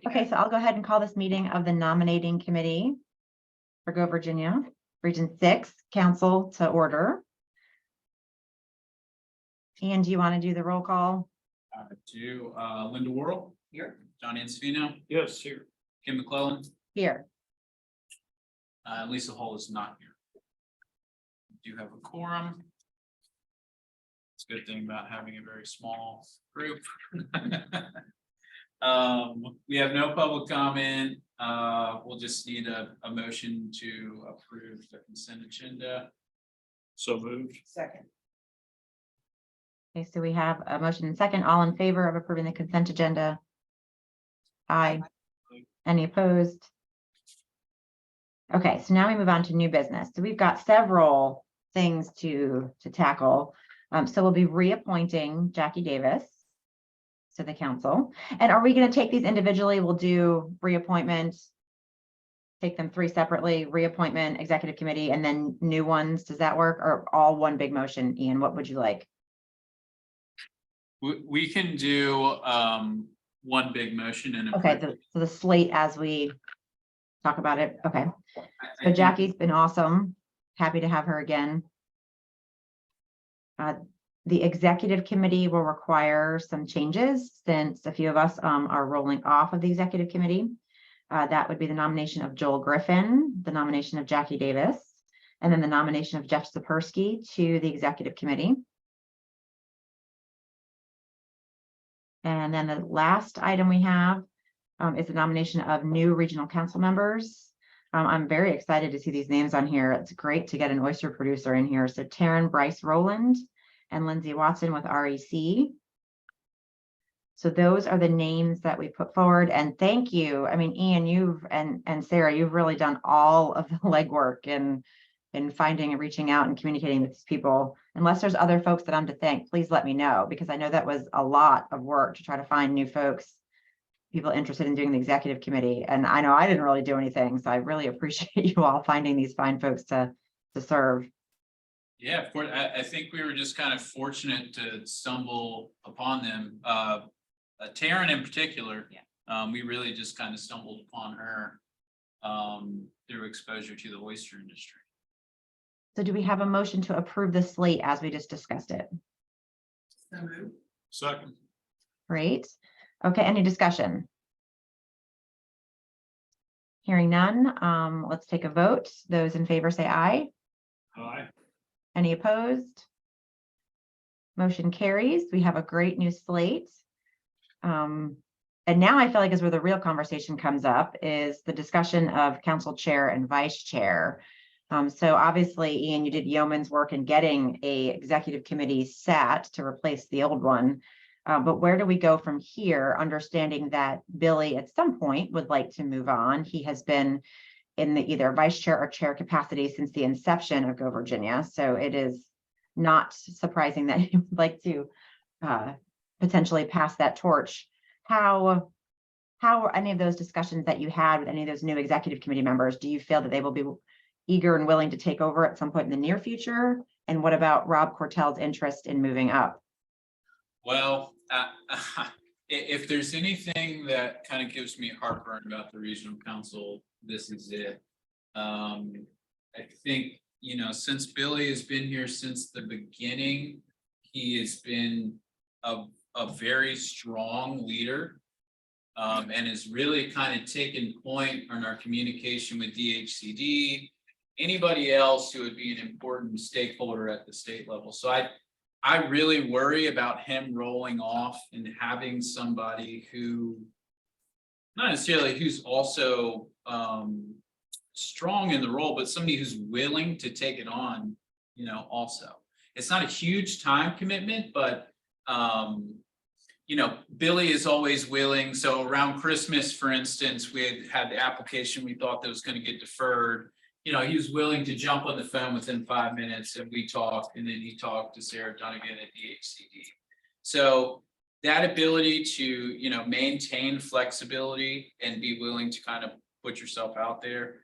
Okay, so I'll go ahead and call this meeting of the nominating committee for Go Virginia, Region 6 Council to order. Ian, do you want to do the roll call? Linda Worrell here. John Ansfino. Yes, here. Kim McClellan. Here. Lisa Hull is not here. We do have a quorum. It's a good thing about having a very small group. We have no public comment. We'll just need a motion to approve the consent agenda. So moved. Second. Okay, so we have a motion and second. All in favor of approving the consent agenda? Aye. Any opposed? Okay, so now we move on to new business. So we've got several things to tackle. So we'll be reappointing Jackie Davis to the council. And are we going to take these individually? We'll do reappointment, take them three separately, reappointment, executive committee, and then new ones. Does that work? Or all one big motion? Ian, what would you like? We can do one big motion and Okay, so the slate as we talk about it. Okay, so Jackie's been awesome. Happy to have her again. The executive committee will require some changes since a few of us are rolling off of the executive committee. That would be the nomination of Joel Griffin, the nomination of Jackie Davis, and then the nomination of Jeff Sapersky to the executive committee. And then the last item we have is the nomination of new regional council members. I'm very excited to see these names on here. It's great to get an oyster producer in here. So Taryn Bryce Rowland and Lindsay Watson with REC. So those are the names that we put forward. And thank you. I mean, Ian, and Sarah, you've really done all of the legwork in finding and reaching out and communicating with these people. Unless there's other folks that I'm to thank, please let me know, because I know that was a lot of work to try to find new folks, people interested in doing the executive committee. And I know I didn't really do anything. So I really appreciate you all finding these fine folks to serve. Yeah, of course. I think we were just kind of fortunate to stumble upon them. Taryn in particular, we really just kind of stumbled upon her through exposure to the oyster industry. So do we have a motion to approve the slate as we just discussed it? So moved. Second. Great. Okay, any discussion? Hearing none, let's take a vote. Those in favor say aye. Aye. Any opposed? Motion carries. We have a great new slate. And now I feel like is where the real conversation comes up, is the discussion of council chair and vice chair. So obviously, Ian, you did yeoman's work in getting a executive committee sat to replace the old one. But where do we go from here, understanding that Billy at some point would like to move on? He has been in the either vice chair or chair capacity since the inception of Go Virginia. So it is not surprising that he would like to potentially pass that torch. How are any of those discussions that you had with any of those new executive committee members? Do you feel that they will be eager and willing to take over at some point in the near future? And what about Rob Cortell's interest in moving up? Well, if there's anything that kind of gives me heartburn about the regional council, this is it. I think, since Billy has been here since the beginning, he has been a very strong leader, and has really kind of taken point on our communication with DHCD, anybody else who would be an important stakeholder at the state level. So I really worry about him rolling off and having somebody who, not necessarily who's also strong in the role, but somebody who's willing to take it on, also. It's not a huge time commitment, but Billy is always willing. So around Christmas, for instance, we had the application we thought that was going to get deferred. He was willing to jump on the phone within 5 minutes, and we talked, and then he talked to Sarah Dunnigan at DHCD. So that ability to, maintain flexibility and be willing to kind of put yourself out there.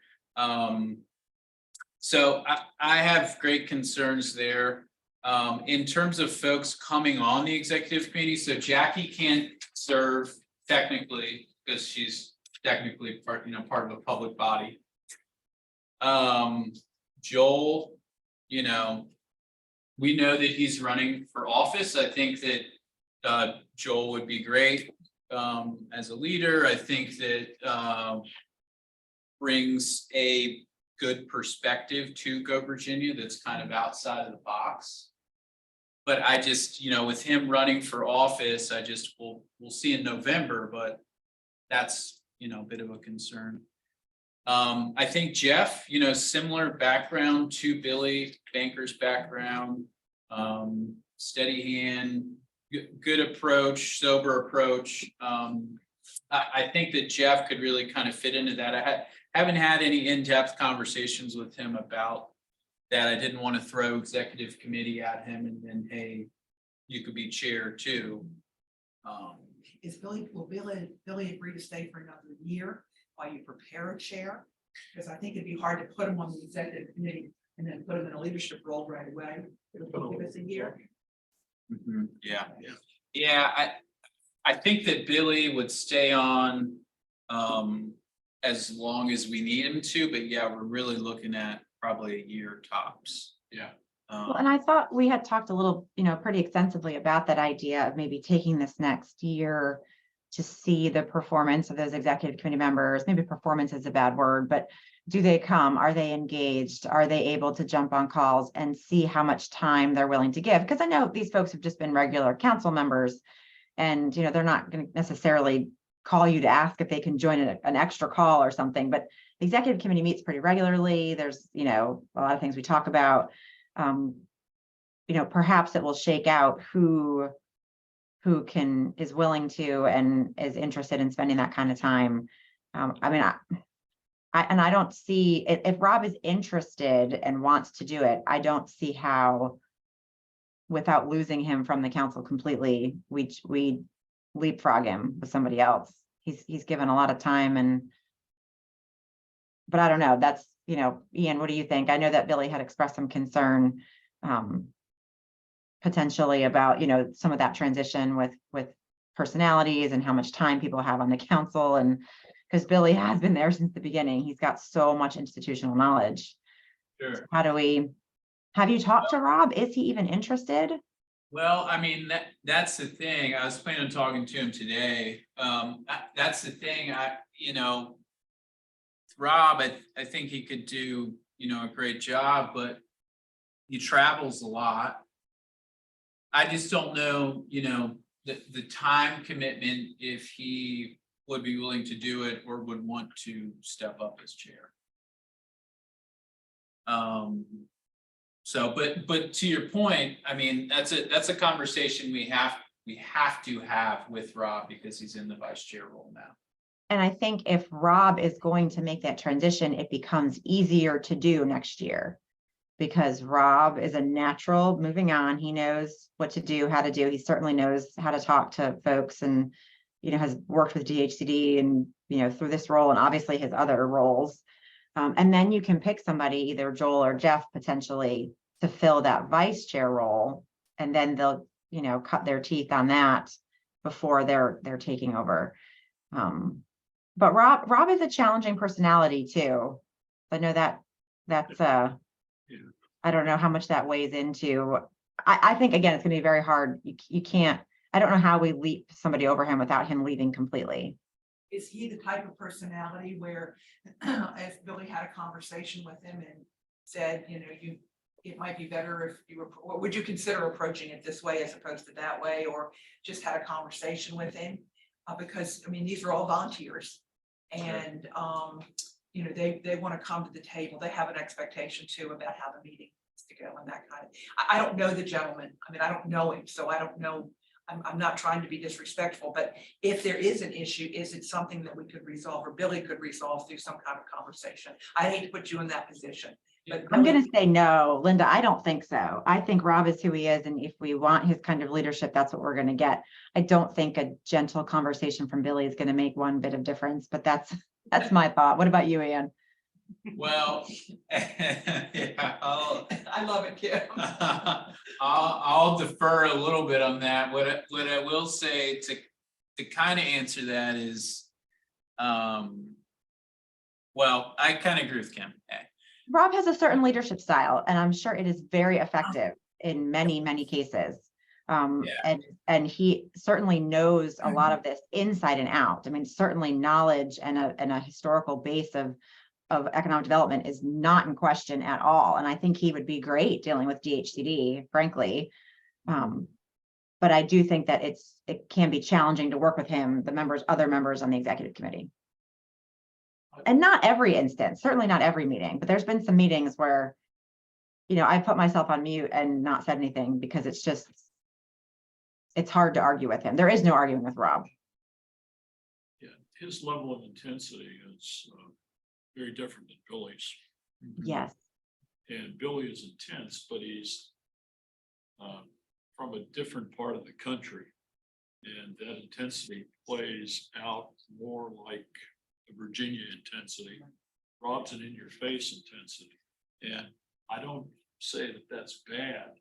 So I have great concerns there. In terms of folks coming on the executive committee, so Jackie can't serve technically because she's technically part of a public body. Joel, we know that he's running for office. I think that Joel would be great as a leader. I think that brings a good perspective to Go Virginia that's kind of outside of the box. But I just, with him running for office, we'll see in November, but that's, a bit of a concern. I think Jeff, similar background to Billy, banker's background, steady hand, good approach, sober approach. I think that Jeff could really kind of fit into that. I haven't had any in-depth conversations with him about that. I didn't want to throw executive committee at him and then, hey, you could be chair too. Will Billy agree to stay for another year while you prepare a chair? Because I think it'd be hard to put him on the executive committee and then put him in a leadership role right away. It'll give us a year. Yeah. I think that Billy would stay on as long as we need him to, but yeah, we're really looking at probably a year tops. Yeah. Well, and I thought we had talked a little, pretty extensively about that idea of maybe taking this next year to see the performance of those executive committee members. Maybe performance is a bad word, but do they come? Are they engaged? Are they able to jump on calls and see how much time they're willing to give? Because I know these folks have just been regular council members and, they're not going to necessarily call you to ask if they can join an extra call or something, but the executive committee meets pretty regularly. There's, a lot of things we talk about. Perhaps it will shake out who is willing to and is interested in spending that kind of time. I don't see if Rob is interested and wants to do it, I don't see how, without losing him from the council completely, we leapfrog him with somebody else. He's given a lot of time but I don't know. That's, Ian, what do you think? I know that Billy had expressed some concern potentially about, some of that transition with personalities and how much time people have on the council. And because Billy has been there since the beginning, he's got so much institutional knowledge. Sure. Have you talked to Rob? Is he even interested? Well, that's the thing. I was planning on talking to him today. That's the thing. Rob, I think he could do, a great job, but he travels a lot. I just don't know, the time commitment, if he would be willing to do it or would want to step up as chair. But to your point, that's a conversation we have to have with Rob because he's in the vice chair role now. And I think if Rob is going to make that transition, it becomes easier to do next year because Rob is a natural moving on. He knows what to do, how to do. He certainly knows how to talk to folks and, has worked with DHCD and, through this role and obviously his other roles. And then you can pick somebody, either Joel or Jeff, potentially to fill that vice chair role. And then they'll, cut their teeth on that before they're taking over. But Rob is a challenging personality too. I know that's I don't know how much that weighs into. I think again, it's gonna be very hard. You can't, I don't know how we leap somebody over him without him leaving completely. Is he the type of personality where if Billy had a conversation with him and said, it might be better if you were, or would you consider approaching it this way as opposed to that way, or just had a conversation with him? Because these are all volunteers and they want to come to the table. They have an expectation too about how the meeting is to go and that kind of. I don't know the gentleman. I don't know him, so I don't know. I'm not trying to be disrespectful, but if there is an issue, is it something that we could resolve or Billy could resolve through some kind of conversation? I hate to put you in that position. But I'm going to say no, Linda, I don't think so. I think Rob is who he is. And if we want his kind of leadership, that's what we're going to get. I don't think a gentle conversation from Billy is going to make one bit of difference, but that's my thought. What about you, Ian? Well, yeah, I love it, Kim. I'll defer a little bit on that. What I will say to kind of answer that is, Well, I kind of agree with Kim. Rob has a certain leadership style, and I'm sure it is very effective in many, many cases. Yeah. And he certainly knows a lot of this inside and out. I mean, certainly knowledge and a historical base of economic development is not in question at all. And I think he would be great dealing with DHCD, frankly. But I do think that it can be challenging to work with him, other members on the executive committee. And not every instance, certainly not every meeting, but there's been some meetings where, I put myself on mute and not said anything because it's hard to argue with him. There is no arguing with Rob. Yeah, his level of intensity is very different than Billy's. Yes. And Billy is intense, but he's from a different part of the country. And that intensity plays out more like the Virginia intensity. Rob's an in-your-face intensity. And I don't say that that's bad.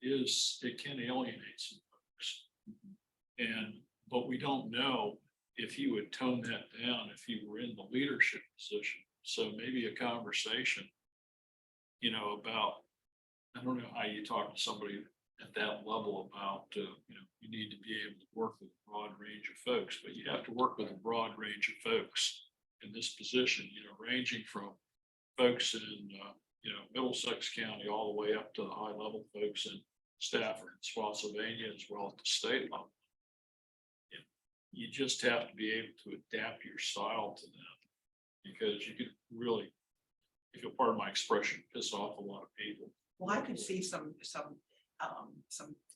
It can alienate some folks. But we don't know if he would tone that down if he were in the leadership position. So maybe a conversation, about, I don't know how you talk to somebody at that level about, you need to be able to work with a broad range of folks, but you have to work with a broad range of folks in this position, ranging from folks in, Middlesex County all the way up to the high level folks in Stafford and Spotsylvania, as well at the state level. You just have to be able to adapt your style to them, because you could really, if you'll pardon my expression, piss off a lot of people. Well, I could see some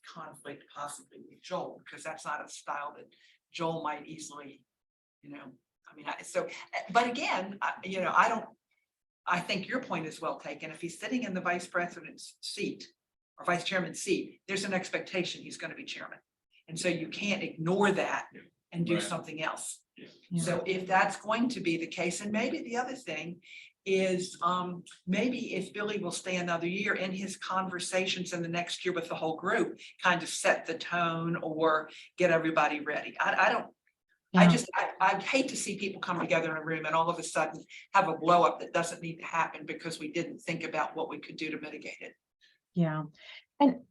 conflict possibly with Joel, because that's not a style that Joel might easily, but again, I think your point is well taken. If he's sitting in the vice president's seat or vice chairman's seat, there's an expectation he's going to be chairman. And so you can't ignore that and do something else. Yeah. So if that's going to be the case, and maybe the other thing is maybe if Billy will stay another year, in his conversations in the next year with the whole group, kind of set the tone or get everybody ready. I hate to see people come together in a room and all of a sudden have a blow up that doesn't need to happen because we didn't think about what we could do to mitigate it. Yeah. And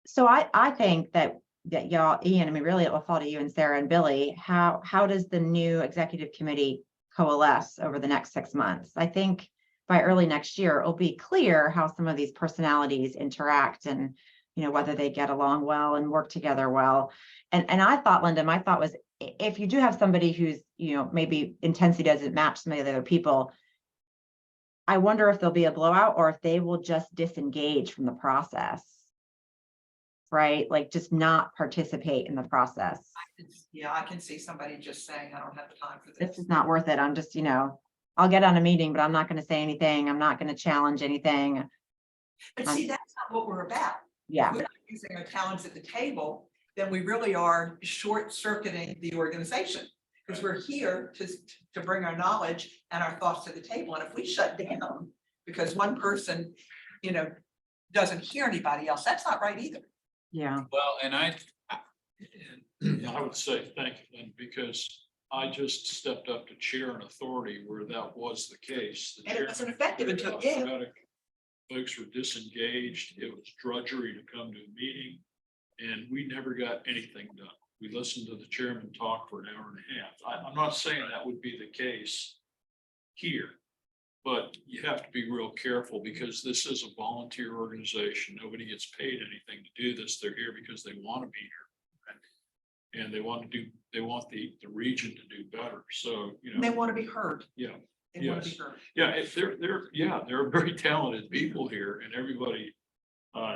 so I think that y'all, Ian, really it will fall to you and Sarah and Billy. How does the new executive committee coalesce over the next 6 months? I think by early next year, it'll be clear how some of these personalities interact and, whether they get along well and work together well. And I thought, Linda, my thought was, if you do have somebody who's, maybe intensity doesn't match some of the other people, I wonder if there'll be a blowout or if they will just disengage from the process. Right? Like just not participate in the process. I can see somebody just saying, I don't have the time for This this. is not worth it. I'm just, I'll get on a meeting, but I'm not going to say anything. I'm not going to challenge anything. But see, that's not what we're about. Yeah. If we're not using our talents at the table, then we really are short circuiting the organization, because we're here to bring our knowledge and our thoughts to the table. And if we shut down because one person, doesn't hear anybody else, that's not right either. Yeah. Well, and I would say thank you, Lynn, because I just stepped up to chair an authority where that was the case. And it wasn't effective until folks were disengaged. It was drudgery to come to a meeting, and we never got anything done. We listened to the chairman talk for an hour and a half. I'm not saying that would be the case here, but you have to be real careful because this is a volunteer organization. Nobody gets paid anything to do this. They're here because they want to be here. And they want the region to do better. So, They want to be heard. Yeah. They want to be heard. Yeah, if they're very talented people here, and everybody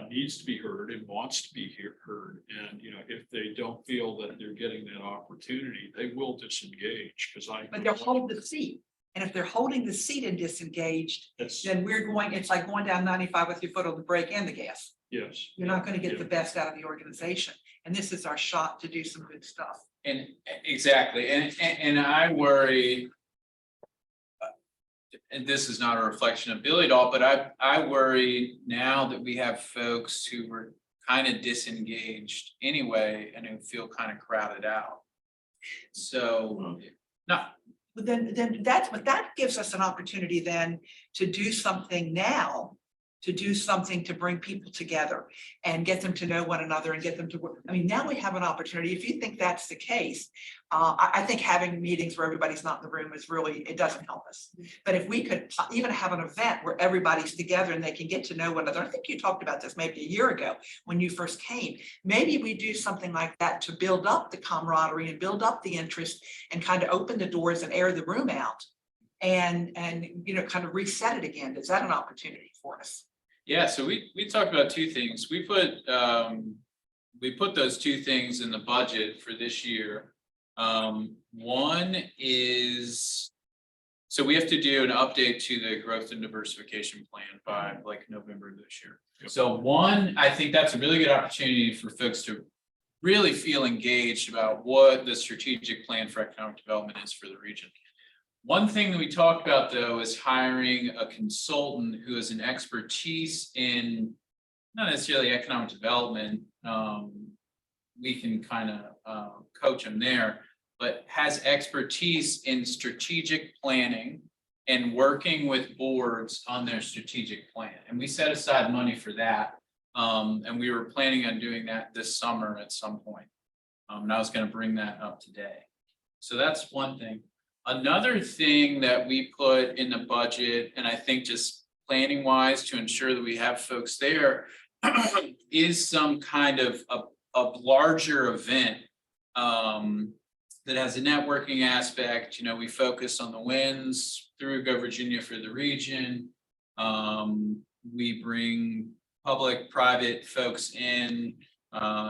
needs to be heard and wants to be heard. And if they don't feel that they're getting that opportunity, they will disengage But they'll hold the seat. And if they're holding the seat and disengaged, then it's like going down 95 with your foot on the brake and the gas. Yes. You're not going to get the best out of the organization. And this is our shot to do some good stuff. And exactly, and I worry, and this is not a reflection of Billy at all, but I worry now that we have folks who were kind of disengaged anyway and who feel kind of crowded out. So No, But then that gives us an opportunity then to do something now, to do something to bring people together and get them to know one another and get them to work. I mean, now we have an opportunity. If you think that's the case, I think having meetings where everybody's not in the room is really, it doesn't help us. But if we could even have an event where everybody's together and they can get to know one another. I think you talked about this maybe a year ago when you first came. Maybe we do something like that to build up the camaraderie and build up the interest and kind of open the doors and air the room out and you know, kind of reset it again. Is that an opportunity for us? yeah, so we talked about two things. We put those two things in the budget for this year. One is, so we have to do an update to the growth and diversification plan by like November this year. Yep. So one, I think that's a really good opportunity for folks to really feel engaged about what the strategic plan for economic development is for the region. One thing that we talked about though is hiring a consultant who has an expertise in not necessarily economic development. We can kind of coach them there, but has expertise in strategic planning and working with boards on their strategic plan. And we set aside money for that. And we were planning on doing that this summer at some point. And I was going to bring that up today. So that's one thing. Another thing that we put in the budget, and I think just planning wise to ensure that we have folks there, is some kind of a larger event that has a networking aspect. You know, we focus on the wins through Go Virginia for the region. We bring public, private folks in,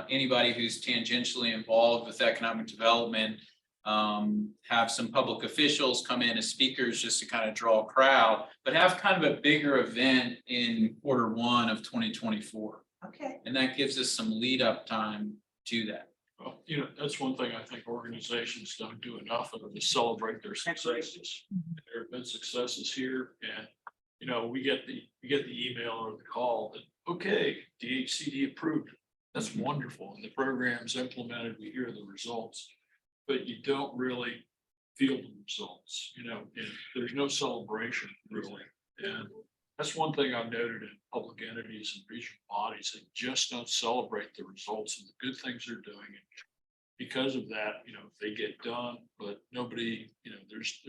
anybody who's tangentially involved with economic development. Have some public officials come in as speakers just to kind of draw a crowd, but have kind of a bigger event in Q1 of 2024. Okay. And that gives us some lead up time to that. Well, you know, that's one thing I think organizations don't do enough of, is celebrate their successes. There have been successes here, and you know, we get the email or the call that, okay, DHCD approved. That's wonderful. And the program's implemented, we hear the results, but you don't really feel the results, you know, and there's no celebration really. And that's one thing I've noted in public entities and regional bodies. They just don't celebrate the results and the good things they're doing. And because of that, you know, they get done, but nobody, you know, there's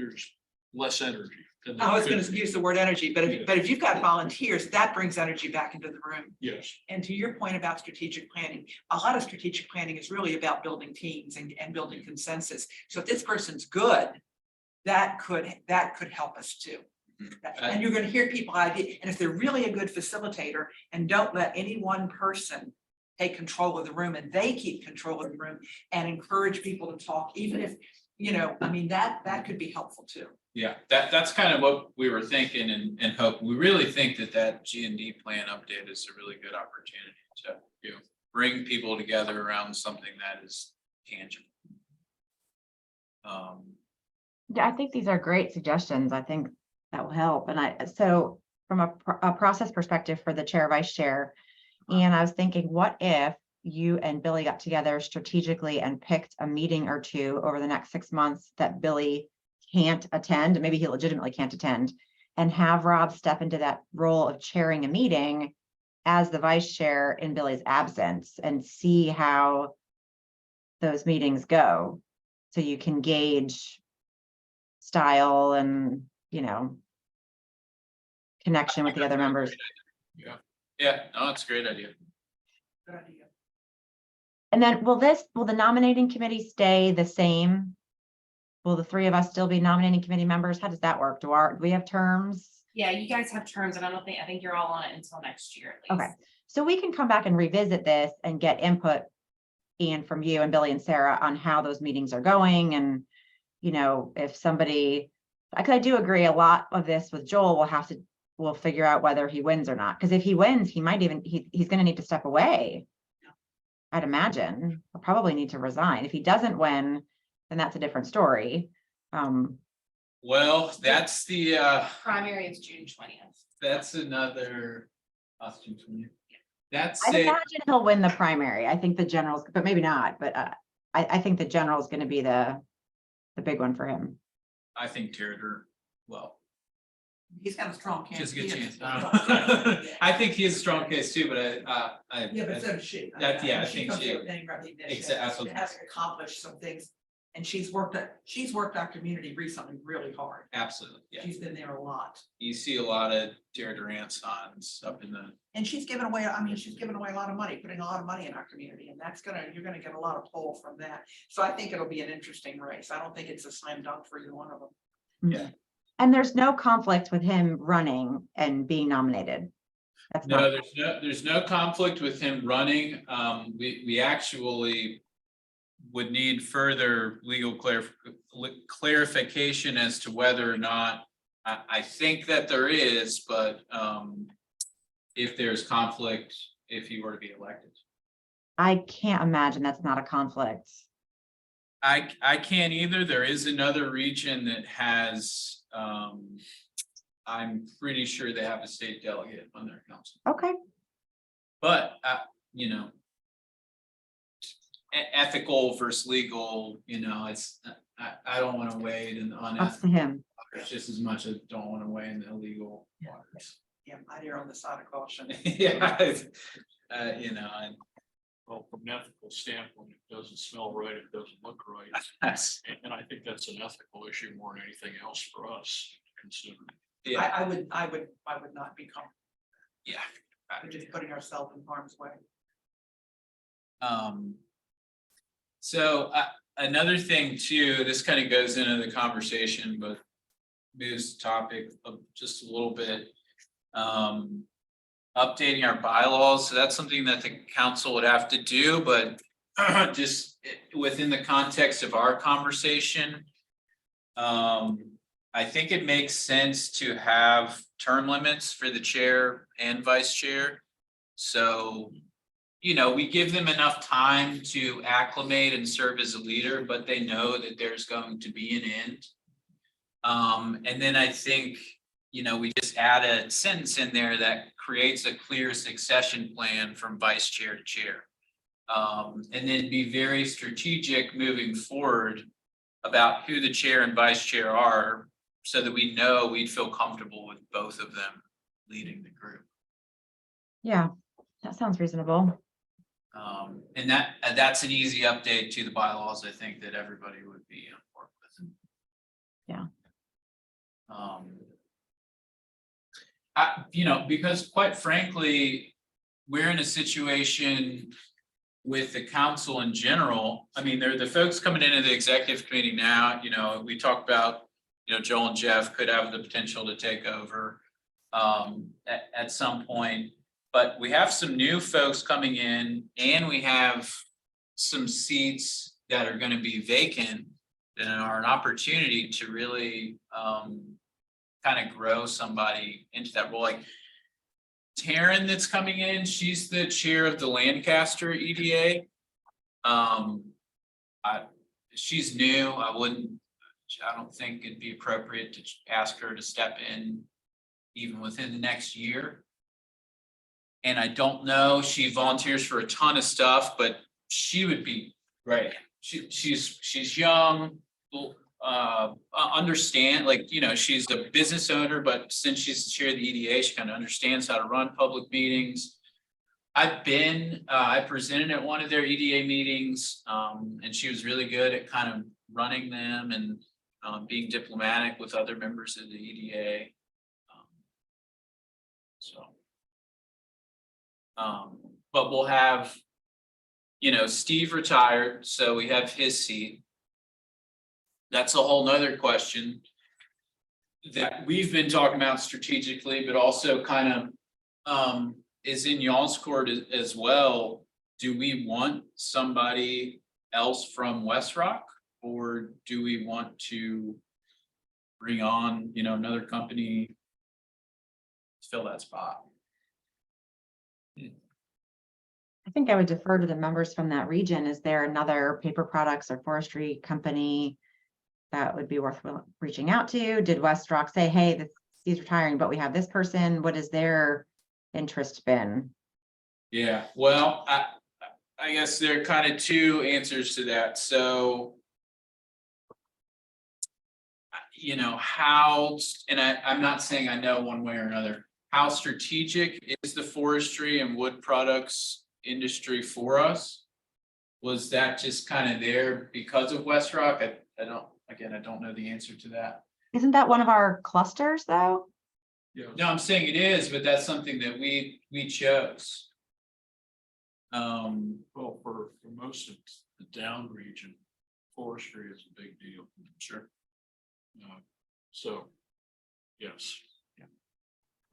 less energy. Than I was there going could to be. use the word energy, but if you've got volunteers, that brings energy back into the room. Yes, And to your point about strategic planning, a lot of strategic planning is really about building teams and building consensus. So if this person's good, that could help us too. And you're going to hear people idea, and if they're really a good facilitator and don't let any one person take control of the room and they keep control of the room and encourage people to talk, even if, you know, I mean, that could be helpful too. Yeah, that's kind of what we were thinking and hope. We really think that G&D plan update is a really good opportunity to, you know, bring people together around something that is tangible. Yeah, I think these are great suggestions. I think that will help. And so from a process perspective for the chair, vice chair, and I was thinking, what if you and Billy got together strategically and picked a meeting or two over the next 6 months that Billy can't attend, maybe he legitimately can't attend, and have Rob step into that role of chairing a meeting as the vice chair in Billy's absence and see how those meetings go. So you can gauge style and, you know, connection with the other members. Yeah, no, that's a great idea. Good idea. And then will the nominating committee stay the same? Will the three of us still be nominating committee members? How does that work? Do we have terms? Yeah, you guys have terms, and I think you're all on it until next year at least. Okay, so we can come back and revisit this and get input, Ian, from you and Billy and Sarah on how those meetings are going. And, you know, if somebody, because I do agree a lot of this with Joel, we'll figure out whether he wins or not. Because if he wins, he might even, he's going to need to step away. I'd imagine he'll probably need to resign. If he doesn't win, then that's a different story. Well, that's the Primary is June 20th. that's another costume from you. That's I'd it. imagine he'll win the primary. I think the generals, but maybe not. But I think the general is going to be the big one for him. I think Territor, well, He's got a strong case. just a good He chance. is. Yeah. I think he has a strong case too, but Yeah, but so does she. That- yeah, I She think comes she- with name recognition. Exactly. And has accomplished some things. And she's worked our community recently really hard. Absolutely, yeah. She's been there a lot. You see a lot of Dare Durant signs up in the, And she's given away, she's given away a lot of money, putting a lot of money in our community, and you're gonna get a lot of pull from that. So I think it'll be an interesting race. I don't think it's a slam dunk for either one of them. Yeah. And there's no conflict with him running and being nominated. That's no, not, there's no conflict with him running. We actually would need further legal clarification as to whether or not, I think that there is, but if there's conflict, if he were to be elected. I can't imagine that's not a conflict. I can't either. There is another region that has, I'm pretty sure they have a state delegate on their council. Okay, But, you know, ethical versus legal, you know, it's, I don't want to wade in up to unethical him. waters just as much as don't want to wade in the illegal waters. Yeah, I err on the side of caution. Yeah, you know, and Well, from an ethical standpoint, it doesn't smell right, it doesn't look right. that's, And I think that's an ethical issue more than anything else for us to consider. yeah, I would not be comfortable yeah. with just putting ourselves in harm's way. So another thing too, this kind of goes into the conversation, but moves the topic of just a little bit. Updating our bylaws, so that's something that the council would have to do, but just within the context of our conversation. I think it makes sense to have term limits for the chair and vice chair. So, you know, we give them enough time to acclimate and serve as a leader, but they know that there's going to be an end. And then I think, you know, we just add a sentence in there that creates a clear succession plan from vice chair to chair. And then be very strategic moving forward about who the chair and vice chair are, so that we know we'd feel comfortable with both of them leading the group. Yeah, that sounds reasonable. And that's an easy update to the bylaws, I think, that everybody would be on board with. Yeah. You know, because quite frankly, we're in a situation with the council in general. I mean, they're the folks coming into the executive committee now, you know, we talked about, you know, Joel and Jeff could have the potential to take over at some point. But we have some new folks coming in, and we have some seats that are going to be vacant and are an opportunity to really kind of grow somebody into that role. Like Taryn that's coming in, she's the chair of the Lancaster EDA. She's new. I don't think it'd be appropriate to ask her to step in even within the next year. And I don't know, she volunteers for a ton of stuff, but she would be great. She's young, understand, like, you know, she's a business owner, but since she's the chair of the EDA, she kind of understands how to run public meetings. I presented at one of their EDA meetings, and she was really good at kind of running them and being diplomatic with other members of the EDA. But we'll have, you know, Steve retired, so we have his seat. That's a whole nother question that we've been talking about strategically, but also kind of is in y'all's court as well. Do we want somebody else from West Rock, or do we want to bring on, you know, another company to fill that spot? I think I would defer to the members from that region. Is there another paper products or forestry company that would be worth reaching out to? Did West Rock say, hey, he's retiring, but we have this person? What has their interest been? Yeah, well, I guess there are kind of two answers to that. So, you know, how, and I'm not saying I know one way or another, how strategic is the forestry and wood products industry for us? Was that just kind of there because of West Rock? I don't know the answer to that. Isn't that one of our clusters though? Yeah. No, I'm saying it is, but that's something that we chose. Well, for most of the down region, forestry is a big deal. Sure. So, yes.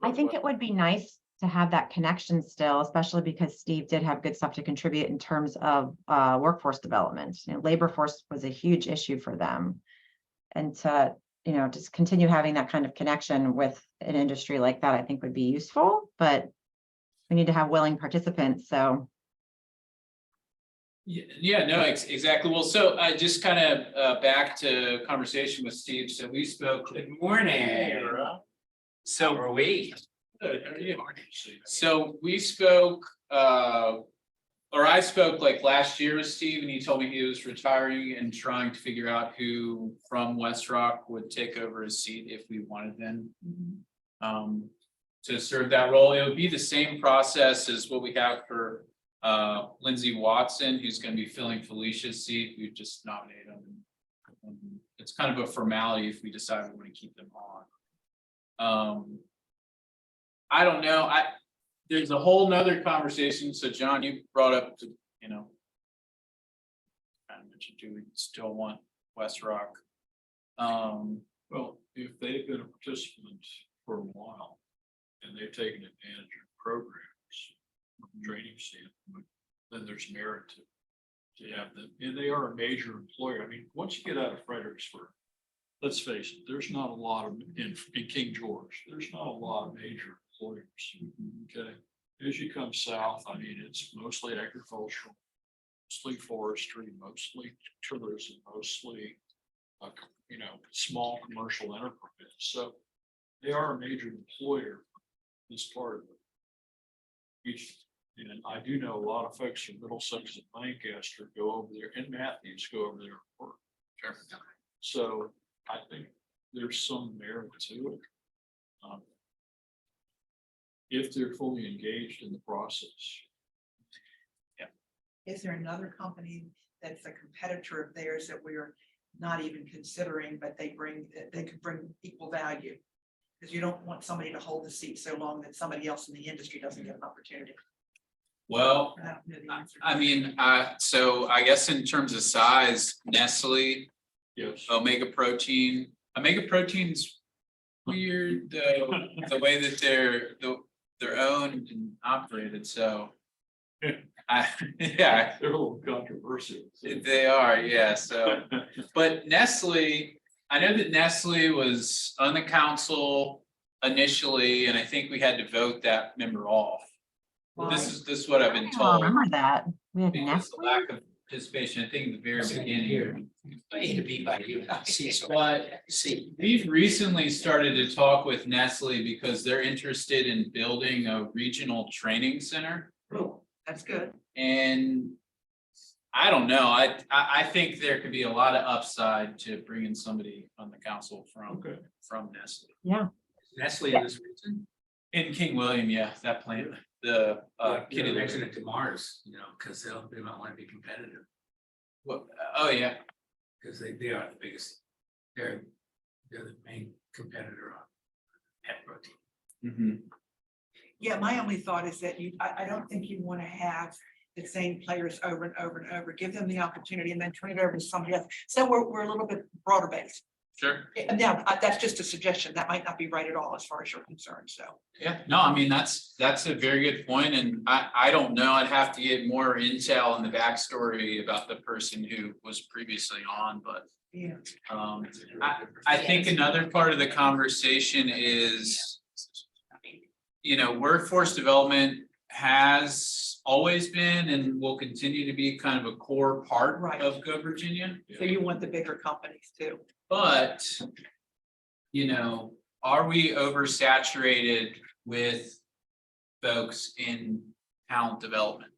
I think it would be nice to have that connection still, especially because Steve did have good stuff to contribute in terms of workforce development. You know, labor force was a huge issue for them. And to, you know, just continue having that kind of connection with an industry like that, I think would be useful, but we need to have willing participants. So Yeah, no, exactly. Well, so I just kind of back to conversation with Steve. So we spoke. Good morning. So How are we? So we spoke, or I spoke like last year with Steve, and he told me he was retiring and trying to figure out who from West Rock would take over his seat if we wanted them. To serve that role. It would be the same process as what we have for Lindsay Watson, who's going to be filling Felicia's seat. We've just nominated them. It's kind of a formality if we decide we want to keep them on. I don't know. There's a whole nother conversation. So John, you brought up, you know, kind of mentioned, do we still want West Rock? Well, if they've been a participant for a while and they've taken advantage of programs, from a training standpoint, then there's merit to have them. And they are a major employer. I mean, once you get out of Fredericksburg, let's face it, there's not a lot of, in King George, there's not a lot of major employers. Okay. As you come south, I mean, it's mostly agricultural, mostly forestry, mostly tourism, mostly, you know, small commercial enterprise. So they are a major employer as part of it. And I do know a lot of folks from Middlesex and Lancaster go over there, and Matthews go over there and work. Sure. So I think there's some merit to it. If they're fully engaged in the process. Is there another company that's a competitor of theirs that we're not even considering, but they could bring equal value? Because you don't want somebody to hold the seat so long that somebody else in the industry doesn't get an opportunity. Well, I don't know the answer. I mean, so I guess in terms of size, Nestle, Yes. Omega Protein's weird, the way that they're owned and operated, so. Yeah, They're a little controversial. they are, yeah, so, but Nestle, I know that Nestle was on the council initially, and I think we had to vote that member off. This is what I've I been don't told. remember that. We had Because the Nestle. lack of participation, I think at the very beginning. A to B by you. See, so But see. we've recently started to talk with Nestle because they're interested in building a regional training center. Oh, that's good. And I don't know, I think there could be a lot of upside to bringing somebody on the council from Nestle. Nestle in this region, In King William, yeah, that plant, the they're mixing it to Mars, you know, because they might want to be competitive, oh, yeah, because they are the biggest. They're the main competitor on pet protein. mhm. Yeah, my only thought is that I don't think you want to have the same players over and over and over. Give them the opportunity and then turn it over to somebody else. So we're a little bit broader based. Sure. Now, that's just a suggestion. That might not be right at all as far as you're concerned, so. Yeah, no, I mean, that's a very good point, and I don't know, I'd have to get more intel on the backstory about the person who was previously on, but. Yeah. I think another part of the conversation is, you know, workforce development has always been and will continue to be kind of a core part Right. of Go Virginia. So you want the bigger companies too. But, you know, are we oversaturated with folks in talent development?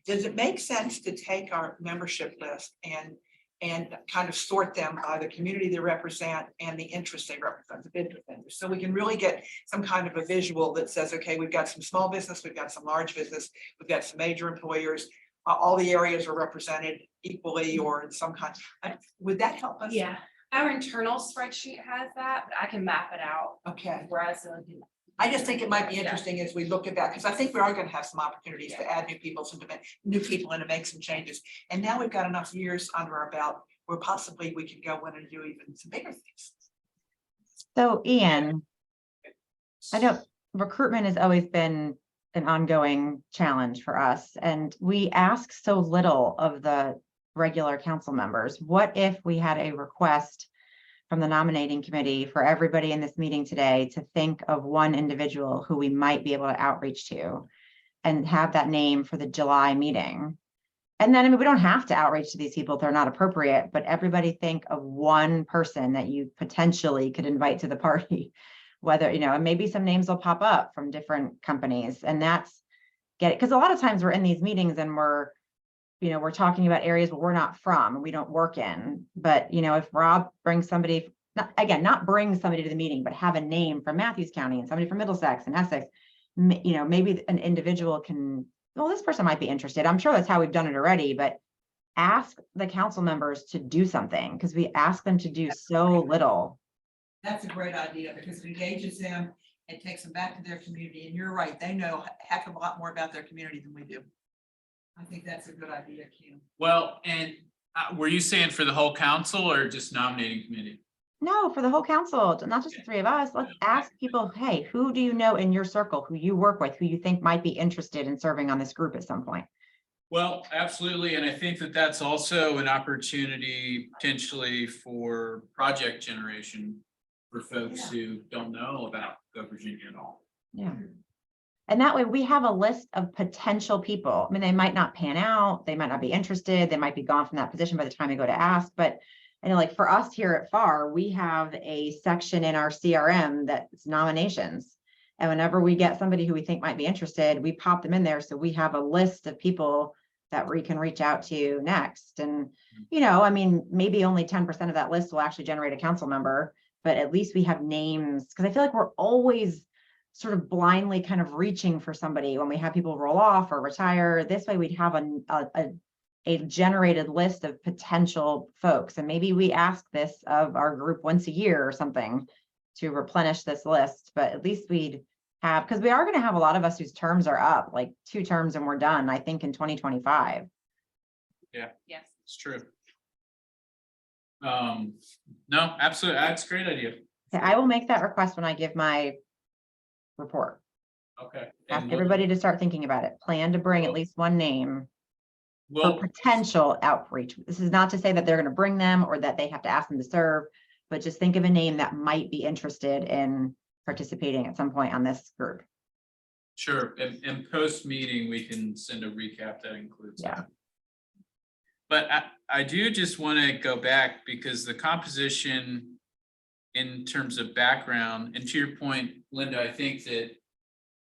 Does it make sense to take our membership list and and kind of sort them by the community they represent and the interests they represent, the bid defenders. So we can really get some kind of a visual that says, okay, we've got some small business, we've got some large business, we've got some major employers. All the areas are represented equally or in some kind. Would that help us? Yeah, our internal spreadsheet has that, but I can map it out, Okay. whereas. I just think it might be interesting as we look at that, because I think we are going to have some opportunities to add new people, new people and to make some changes. And now we've got enough years under our belt where possibly we can go in and do even some bigger things. So Ian, I know recruitment has always been an ongoing challenge for us, and we ask so little of the regular council members. What if we had a request from the nominating committee for everybody in this meeting today to think of one individual who we might be able to outreach to and have that name for the July meeting? And then, I mean, we don't have to outreach to these people if they're not appropriate, but everybody think of one person that you potentially could invite to the party, whether, and maybe some names will pop up from different companies, and that's because a lot of times we're in these meetings and we're talking about areas where we're not from and we don't work in. But, if Rob brings somebody, not bring somebody to the meeting, but have a name from Matthews County and somebody from Middlesex and Essex, maybe an individual can, well, this person might be interested. I'm sure that's how we've done it already, but ask the council members to do something because we ask them to do so little. That's a great idea because it engages them and takes them back to their community. And you're right, they know a heck of a lot more about their community than we do. I think that's a good idea, Kim. Well, and were you saying for the whole council or just nominating committee? No, for the whole council, not just the three of us. Let's ask people, hey, who do you know in your circle, who you work with, who you think might be interested in serving on this group at some point? Well, absolutely. And I think that that's also an opportunity potentially for project generation for folks who don't know about Go Virginia at all. Yeah. And that way we have a list of potential people. I mean, they might not pan out, they might not be interested, they might be gone from that position by the time they go to ask. But I know, like for us here at FAR, we have a section in our CRM that's nominations. And whenever we get somebody who we think might be interested, we pop them in there. So we have a list of people that we can reach out to next. And, I mean, maybe only 10% of that list will actually generate a council member, but at least we have names, because I feel like we're always sort of blindly kind of reaching for somebody when we have people roll off or retire. This way we'd have a generated list of potential folks. And maybe we ask this of our group once a year or something to replenish this list, but at least we'd have, because we are going to have a lot of us whose terms are up, like 2 terms and we're done, I think in 2025. Yeah, Yes. it's true. No, absolutely. That's a great idea. Okay, I will make that request when I give my report. Okay. Ask And everybody to start thinking about it. Plan to bring at least one name for we'll, potential outreach. This is not to say that they're going to bring them or that they have to ask them to serve, but just think of a name that might be interested in participating at some point on this group. sure. And post meeting, we can send a recap that includes Yeah. that. But I do just want to go back because the composition in terms of background, and to your point, Linda, I think that,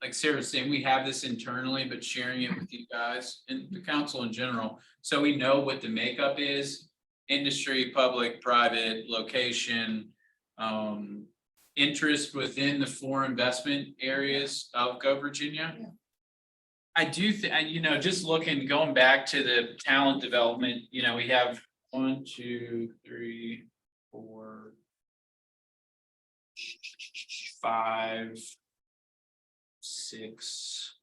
like Sarah was saying, we have this internally, but sharing it with you guys and the council in general, so we know what the makeup is: industry, public, private, location, interest within the 4 investment areas of Go Virginia. Yeah. I do think, just going back to the talent development, we have 1, 2, 3, 4, 5, 6,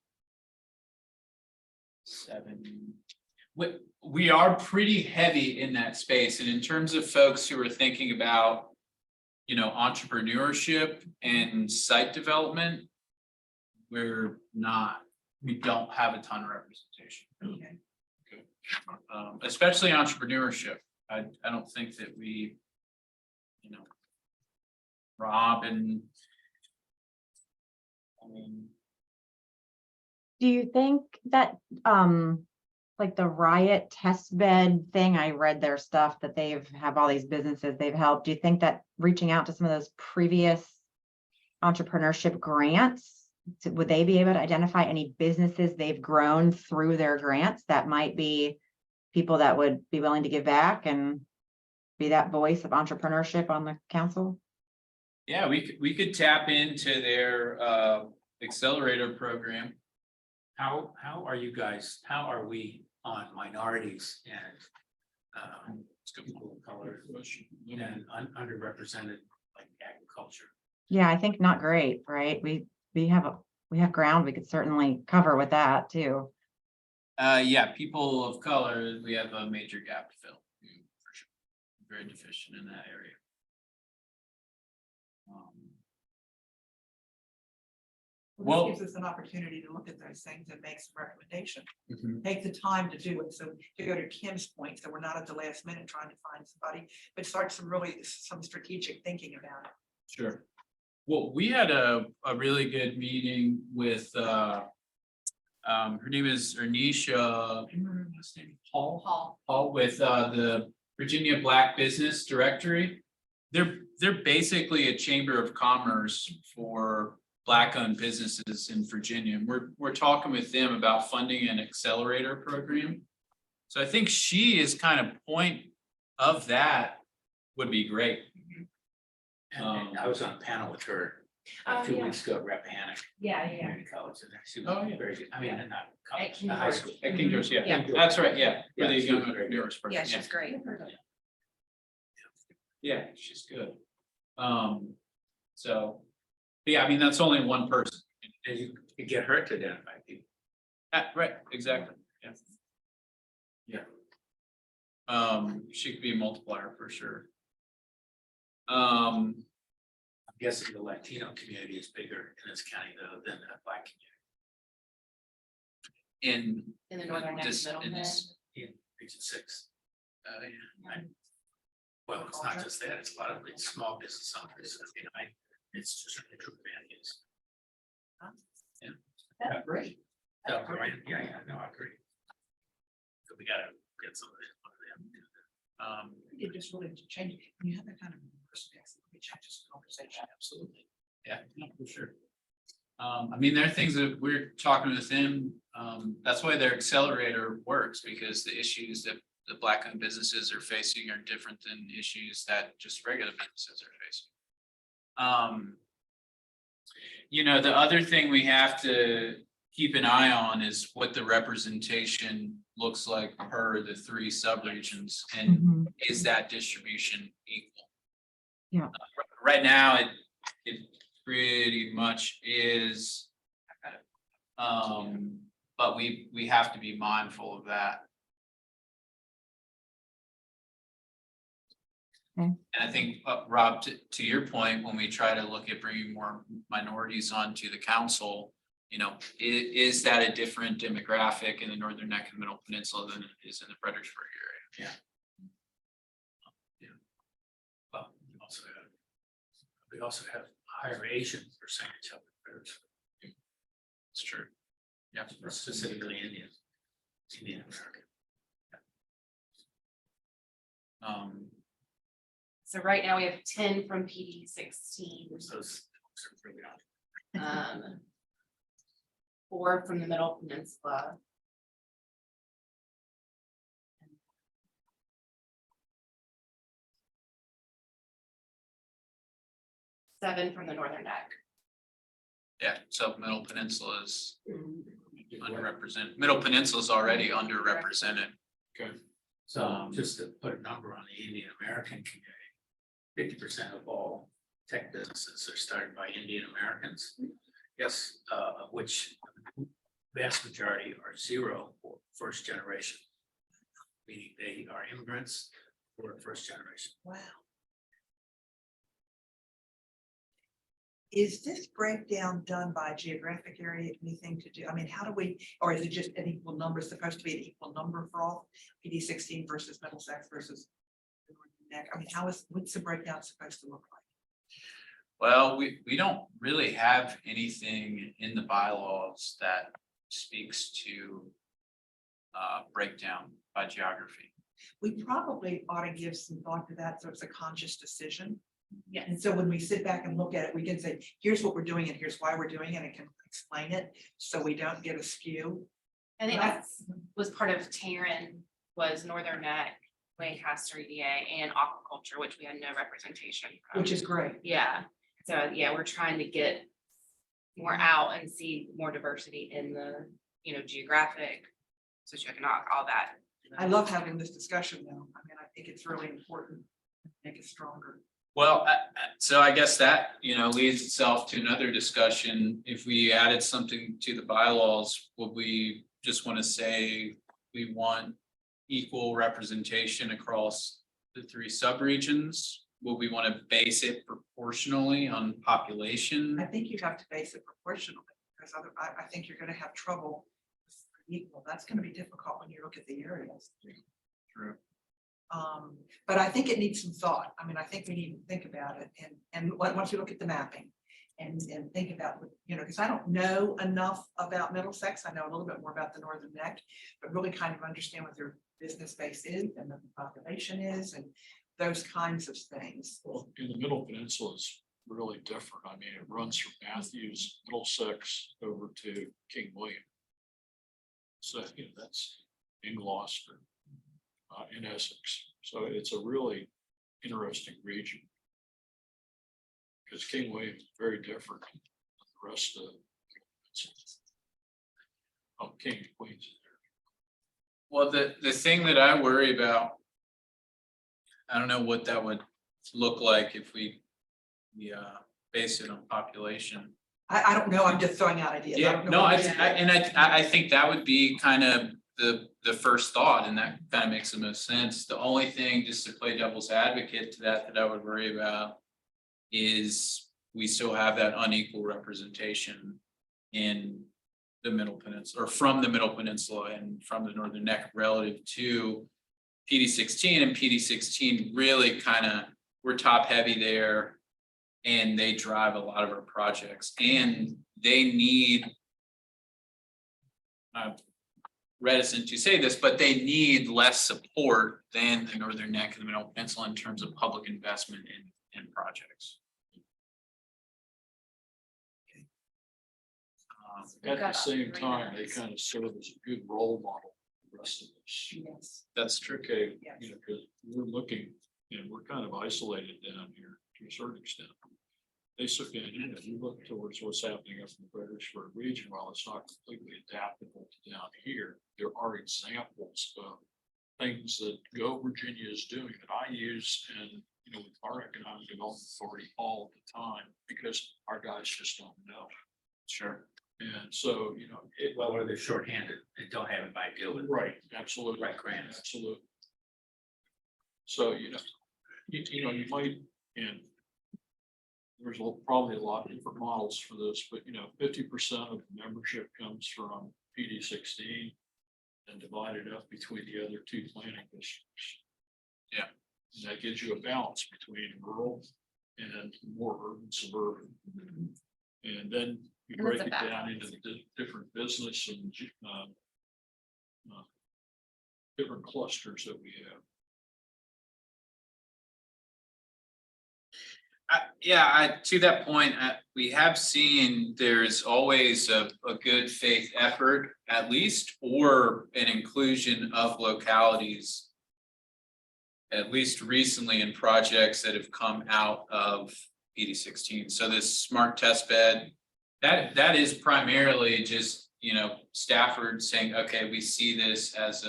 7. We are pretty heavy in that space. And in terms of folks who are thinking about, entrepreneurship and site development, we don't have a ton of representation. Okay. Especially entrepreneurship. I don't think that we, Rob and Do you think that like the Riot test bed thing, I read their stuff that have all these businesses they've helped. Do you think that reaching out to some of those previous entrepreneurship grants, would they be able to identify any businesses they've grown through their grants that might be people that would be willing to give back? And be that voice of entrepreneurship on the council? Yeah, we could tap into their accelerator program. How are you guys, how are we on minorities and people of color and underrepresented like agriculture? Yeah, I think not great, right? We have ground we could certainly cover with that too. Yeah, people of color, we have a major gap to fill, for sure. Very deficient in that area. Well, Well- this gives us an opportunity to look at those things and make some recommendations. Mhm. Take the time to do it. So to go to Kim's point, so we're not at the last minute trying to find somebody, but start some strategic thinking about it. Sure. Well, we had a really good meeting with, her name is Ernisha, what's her name? Paul with, the Virginia Black Business Directory. They're basically a chamber of commerce for Black-owned businesses in Virginia. And we're talking with them about funding an accelerator program. So I think she is kind of point of that would be great. And I was on a panel with her a few weeks ago at Rappahannock Yeah, Community College, and she Oh, was yeah. very good. I mean, not At college, King high George. school. At King George, yeah, Yeah. that's right, yeah. For Yeah, the she young was very good. entrepreneurs program, Yeah, she's great. Yeah, she's good. So, yeah, I mean, that's only one person. And you could get her to identify people. Right, exactly, yeah. Yeah. She could be a multiplier for sure. I'm guessing the Latino community is bigger in this county though than the Black In In the northern neck this, middle. in this, community in Region 6. yeah. Well, it's not just that, it's a lot of it's small business owners, you know, it's just a true values. Yeah, great. So, right, yeah, no, I agree. So we gotta get some of them. You just really change, when you have that kind of perspective, it changes the conversation. Absolutely. Yeah, for sure. I mean, there are things that we're talking with them. That's why their accelerator works, because the issues that the Black-owned businesses are facing are different than issues that just regular businesses are facing. You know, the other thing we have to keep an eye on is what the representation looks like per the 3 subregions, and Mhm. is that distribution equal? Yeah. Right now, it pretty much is. But we have to be mindful of that. Okay. And I think, Rob, to your point, when we try to look at bringing more minorities onto the council, you know, is that a different demographic in the northern neck and middle peninsula than it is in the Fredericksburg area? Well, we also have higher Asian percentage of it, It's true. Yeah. specifically Indian American. So right now we have 10 from PD 16, So those are really not. 4 from the Middle Peninsula. Seven from the Northern Neck. Yeah, so middle peninsula is underrepresented. Middle peninsula is already underrepresented. So just to put a number on the Indian American community, 50% of all tech businesses are started by Indian Americans. Yes, of which vast majority are 0 or first generation. Meaning they are immigrants or first generation. Wow. Is this breakdown done by geographic area, anything to do, I mean, how do we, or is it just an equal number, supposed to be an equal number for all? PD 16 versus Middlesex versus the Northern Neck? I mean, what's the breakdown supposed to look like? Well, we don't really have anything in the bylaws that speaks to breakdown by geography. We probably ought to give some thought to that, so it's a conscious decision. Yes. And so when we sit back and look at it, we can say, here's what we're doing and here's why we're doing it, and can explain it, so we don't get askew. I think that was part of Taryn, was Northern Neck Lancaster EDA and aquaculture, which we had no representation from. Which is great. Yeah, so yeah, we're trying to get more out and see more diversity in the, geographic, socioeconomic, all that. I love having this discussion though. I mean, I think it's really important to make it stronger. Well, so I guess that, leads itself to another discussion. If we added something to the bylaws, would we just want to say we want equal representation across the 3 subregions? Will we want to base it proportionally on population? I think you have to base it proportionally because I think you're gonna have trouble with equal. That's gonna be difficult when you look at the areas. True. But I think it needs some thought. I mean, I think we need to think about it once you look at the mapping and think about, because I don't know enough about Middlesex. I know a little bit more about the Northern Neck, but really kind of understand what their business base is and what the population is and those kinds of things. Well, in the Middle Peninsula is really different. I mean, it runs from Matthews, Middlesex over to King William. So, that's in Gloucester, in Essex. So it's a really interesting region. Because King William is very different than the rest of King and Queens. Well, the thing that I worry about, I don't know what that would look like if we base it on population. I don't know. I'm just throwing out ideas. Yeah, don't know no, what I you think. think that would be kind of the first thought, and that kind of makes the most sense. The only thing, just to play devil's advocate to that I would worry about is we still have that unequal representation in the Middle Peninsula, or from the Middle Peninsula and from the Northern Neck relative to PD 16, and PD 16 really kind of, we're top heavy there. And they drive a lot of our projects, and they need, I'm reticent to say this, but they need less support than the Northern Neck and the Middle Peninsula in terms of public investment in projects. At the same time, they kind of serve as a good role model for the rest of us. Yes. That's true. Okay, Yes. because we're looking, we're kind of isolated down here to a certain extent. They certainly, you look towards what's happening up in the Fredericksburg region, while it's not completely adaptable to down here, there are examples of things that Go Virginia is doing that I use and, with our economic development authority all the time, because our guys just don't know. Sure. And so, Well, or they're shorthanded and don't have it by deal. right, absolutely. Right, grants. Absolutely. So, you might, and there's probably a lot of different models for this, but 50% of the membership comes from PD 16 and divided up between the other 2 planning districts. Yeah. And that gives you a balance between rural and more urban suburban. And then you And break it's it a down into the different business and different clusters that we have. To that point, we have seen there's always a good faith effort, at least, or an inclusion of localities, at least recently, in projects that have come out of PD 16. So this smart test bed, that is primarily just, Stafford saying, okay, we see this as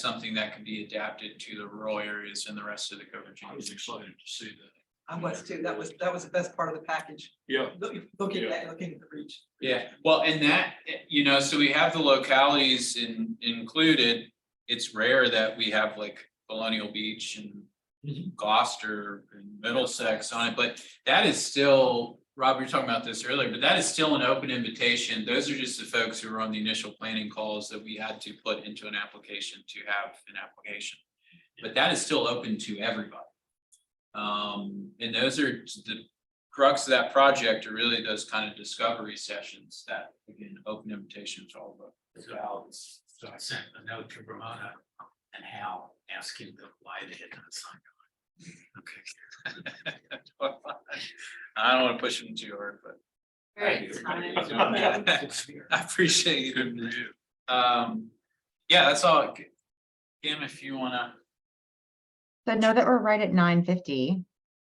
something that can be adapted to the rural areas and the rest of the coverage. I was excited to see that. I was too. That was the best part of the package. Yeah. Looking at the reach. Yeah, well, and that, so we have the localities included. It's rare that we have like Colonial Beach and Gloucester and Middlesex on it, but that is still, Rob, you were talking about this earlier, but that is still an open invitation. Those are just the folks who were on the initial planning calls that we had to put into an application to have an application. But that is still open to everybody. And those are the crux of that project, are really those kind of discovery sessions that, again, open invitations to all of us. So I sent a note to Ramona and Hal asking them why they had done sign. Okay. I don't want to push them too hard, but Very I appreciate you. Yeah, that's all. Kim, if you want to So know that we're right at 9:50.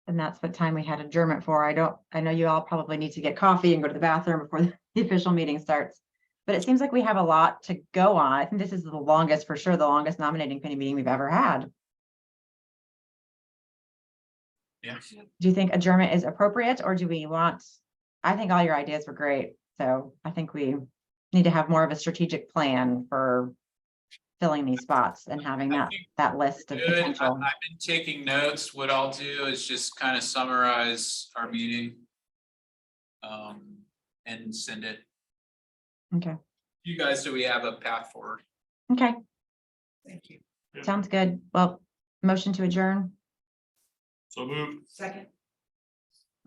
And that's what time we had adjournment for. I know you all probably need to get coffee and go to the bathroom before the official meeting starts. But it seems like we have a lot to go on. I think this is the longest, for sure, the longest nominating committee meeting we've ever had. Yeah. Do you think adjournment is appropriate, or do we want, I think all your ideas were great. So I think we need to have more of a strategic plan for filling these spots and having I think that list of Good. potential. I've been taking notes. What I'll do is just kind of summarize our meeting. And send it Okay, to you guys so we have a path forward. okay, Thank you. sounds good. Well, motion to adjourn, So moved. Second.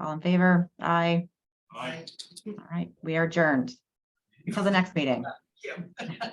all in favor? Aye. Aye. All right, we are adjourned until the next meeting. Yeah.